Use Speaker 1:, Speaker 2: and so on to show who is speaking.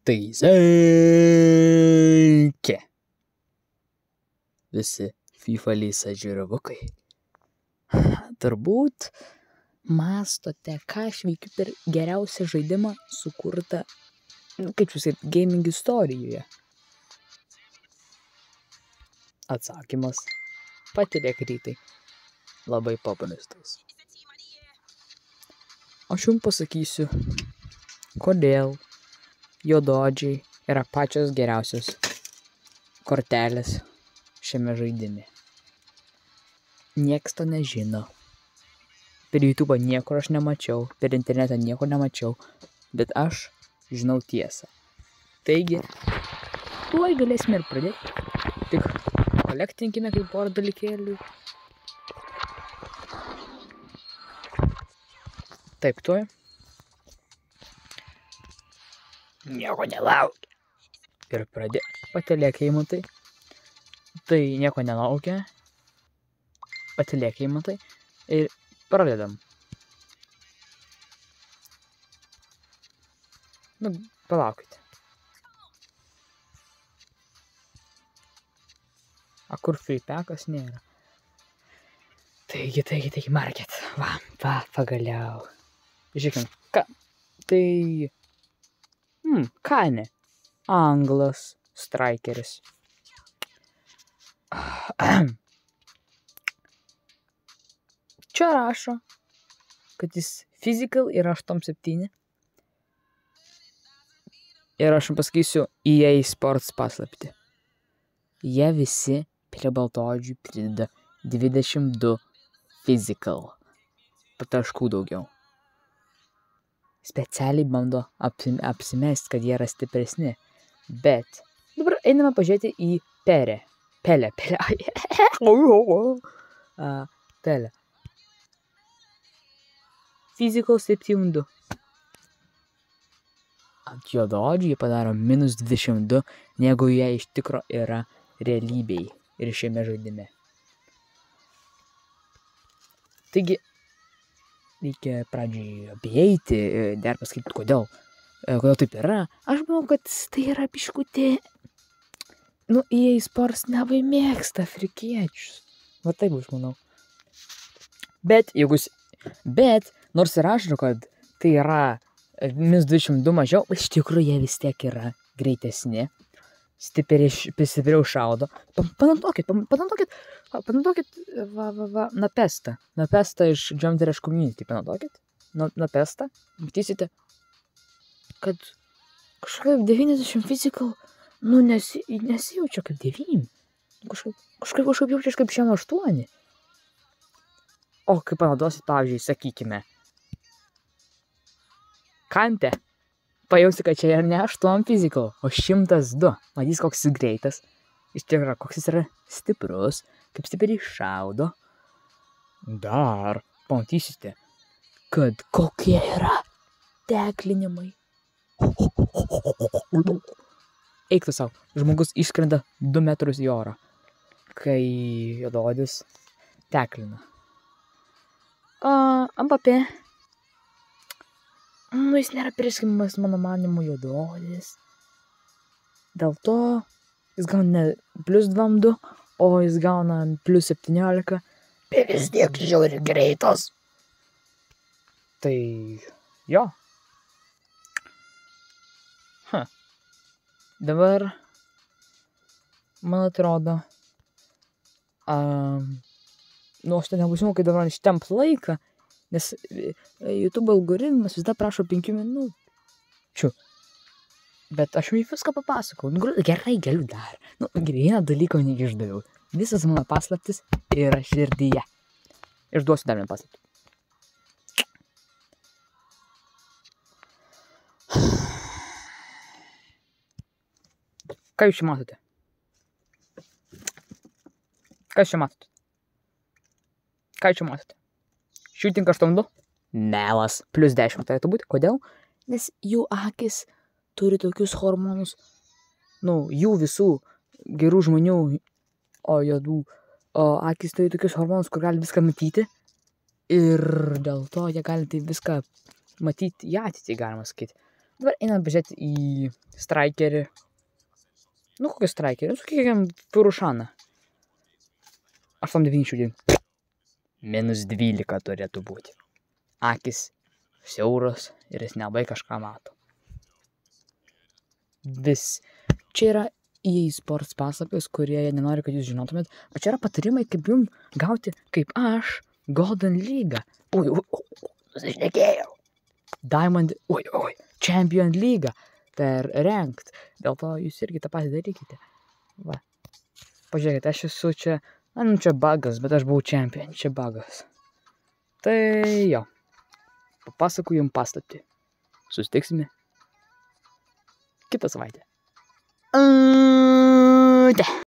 Speaker 1: Tai sveiki visi FIFA Lysa žiūrovukai. Turbūt mąstote, ką aš veikiu per geriausią žaidimą sukurtą, kaip jūs sakyti, gaming istorijoje. Atsakymas patylėk rytai. Labai paprastas. Aš jums pasakysiu, kodėl juododžiai yra pačios geriausios kortelės šiame žaidime. Niekas to nežino. Per YouTube niekur aš nemačiau, per internetą niekur nemačiau, bet aš žinau tiesą. Taigi, tuoj galėsime ir pradėti. Tik kolektinkime kaip porą dalykėlių. Taip, tuoj. Nieko nelaukia. Ir pradėk. Patylėk eimantai. Tai nieko nelaukia. Patylėk eimantai. Ir pradedam. Nu, palaukite. A kur free packas nėra? Taigi, market. Va, pagaliau. Žiūrėkime, ką? Tai... ką ne? Anglas, strikeris. Čia rašo, kad jis physical ir 8-7. Ir aš jums pasakysiu EA Sports paslaptį. Jie visi prie baltodžių prideda 22 physical. Pataškų daugiau. Specialiai bando apsimesti, kad jie yra stipresni. Bet dabar einame pažiūrėti į Pelę. Pelę. Physical 7-2. Ant juododžių jie padaro minus 22, negu jie iš tikro yra realybėj ir šiame žaidime. Taigi, reikia pradžiai apieiti, dar pasakyti, kodėl taip yra. Aš manau, kad tai yra biškutė. EA Sports labai mėgsta afrikiečius. Va taip aš manau. Bet, nors ir rašo, kad tai yra minus 22 mažiau, iš tikrųjų jie vis tiek yra greitesni. Stipriau šaudo. Panaudokit Napestą iš Jump Dash Community. Panaudokit Napestą. Matysite, kad kažkaip 90 physical, nesijaučia kaip 9. Kažkaip jaučiaš kaip 8. O kai panaudosit, pavyzdžiui, sakykime, Kante, pajausi, kad čia yra ne 8 physical, o 102. Matys, koks jis greitas. Iš tikrųjų, koks jis yra stiprus, kaip stipriai šaudo. Dar pamatysite, kad kokie yra teklinimai. Eik tu savo, žmogus išskrenda 2 metrus į orą, kai juododis teklina. Mbappé. Jis nėra priskiriamas mano manimu juododis. Dėl to jis gauna ne plus 2, o jis gauna plus 17. Bet vis tiek žiauri greitas. Tai jo. Dabar, man atrodo, aš ten nebūsimu, kai dabar ištemp laiką, nes YouTube algoritmas visada prašo 5 minučių. Bet aš jums viską papasakau. Gerai, galiu dar. Vieną dalyką neišdaviau. Visas mano paslaptis yra širdyje. Išduosiu dar vieną paslaptį. Ką jūs čia matote? Shooting 8-2? Melas. Plus 10 turėtų būti. Kodėl? Nes jų akis turi tokius hormonus, jų visų gerų žmonių, o juodų akis turi tokius hormonus, kur gali viską matyti. Ir dėl to jie gali tai viską matyti į ateitį, galima sakyti. Dabar einam pažiūrėti į strikerį. Nu, kokį strikerį? Sakykime, Furušaną. 8-9. -12 turėtų būti. Akis siauros ir jis nelabai kažką mato. Čia yra EA Sports pasakas, kurie nenori, kad jūs žinotumėt. O čia yra patarimai, kaip jums gauti, kaip aš, Golden League. Nusišnekėjau. Diamond, Champion League per Ranked. Dėl to jūs irgi tą patį darykite. Va. Pažiūrėkite, aš esu čia, čia bugas, bet aš buvau champion, čia bugas. Tai jo. Papasakoju jums paslaptį. Susitiksime kitą savaitę.